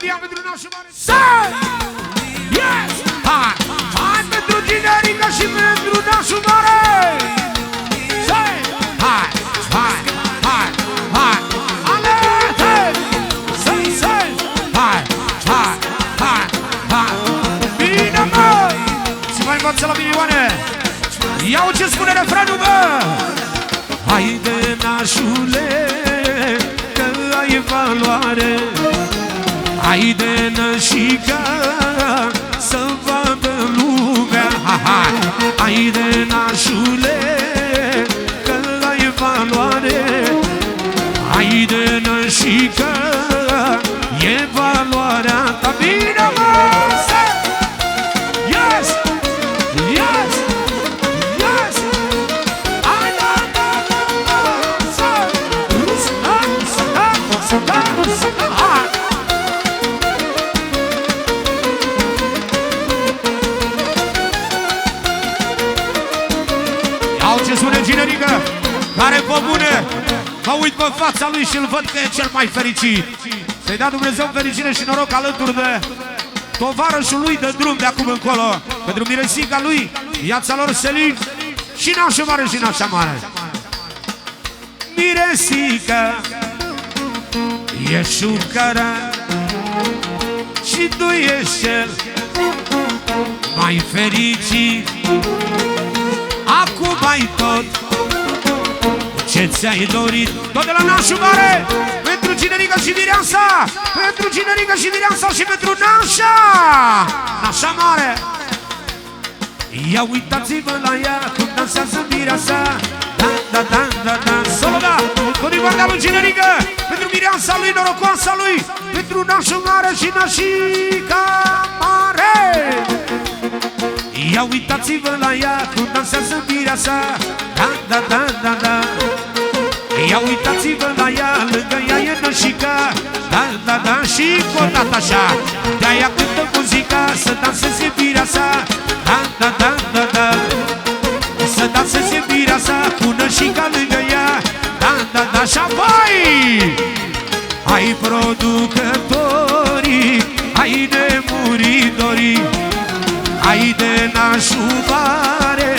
melodia pentru nașul mare. Yes! Hai! Hai pentru generică și pentru nașul mare! Hai! Hai! Hai! Hai! Hai! Alete! Hai! Hai! Hai! Hai! Bine, mă! Și mai învață la milioane! Iau ce spune refrenul, bă! Haide, nașule, că ai valoare. Haide, nășica, să vadă lumea. Haide, nașule, că ai valoare. Haide, nășica, e valoarea ta. Bine, mă! Yes! Yes! Yes! Iau ce spune generică, care pe bune mă uit pe fața lui și îl văd că e cel mai fericit. Să-i dea Dumnezeu fericire și noroc alături de tovarășul lui de drum de acum încolo, pentru miresica lui, viața lor Selin și nașul mare și nașa mare. Miresica e șucara și tu ești cel mai fericit. Acum ai tot ce ți-ai dorit. Tot de la nașul mare, pentru generică și mireasa, pentru generică și mireasa și pentru nașa, nașa mare. Ia uitați-vă la ea cum dansează mireasa. Da, da, da, da, da, solo da. Tot din partea lui generică, pentru mireasa lui, norocoasa lui, pentru nașul mare și nașica mare. Ia uitați-vă la ea cum dansează mireasa. Da, da, da, da, da. Ia uitați-vă la ea, lângă ea e nășica. Da, da, da, și cu o dată așa. De-aia cântă muzica, să danseze mireasa. Da, da, da, da, da. Să danseze mireasa cu nășica lângă ea. Da, da, da, și apoi hai producătorii, hai nemuritorii, hai de nașul mare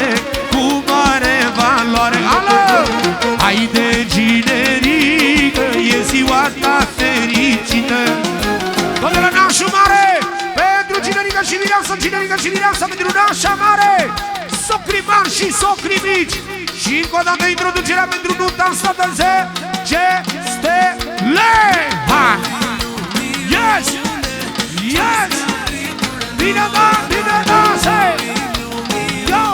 cu mare valoare. Alo! Hai de generică, e ziua ta fericită. Tot de la nașul mare, pentru generică și mireasă, generică și mireasă, pentru nașa mare, socri mari și socri mici. Și încă o dată introducerea pentru nunta asta de Stele. Hai! Yes! Yes! Bine, da! Bine, da! Say! Yo!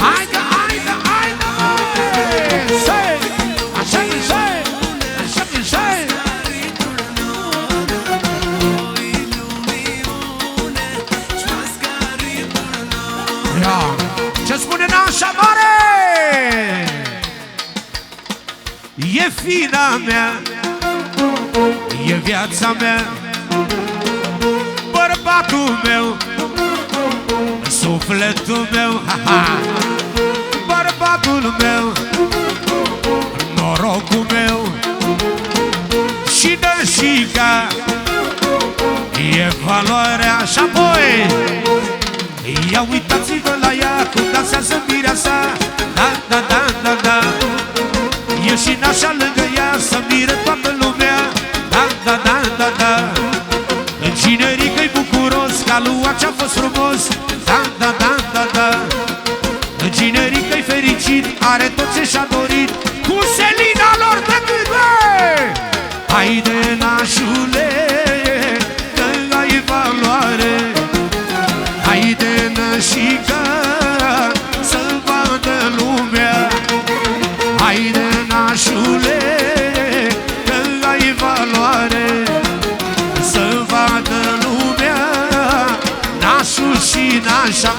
Haide, haide, haide! Say! Așa mi say! Așa mi say! Ia! Ce spune nașa mare? E fina mea, e viața mea, bărbatul meu, sufletul meu, bărbatul meu, norocul meu și nășica e valoarea. Și apoi ia uitați-vă la ea cum dansează mireasa. Da, da, da, da, da. E și nașa lângă ea, să miră toată lumea. Da, da, da, da, da. Generică-i bucuros, că a luat ce-a fost frumos. Da, da, da, da, da. Generică-i fericit, are tot ce și-a dorit. Cu Selina lor de gândă. Haide, nașule, că ai valoare. Haide, nășica, să-l vadă lumea. Haide, nașule, că ai valoare. Să vadă lumea, nașul și nașa.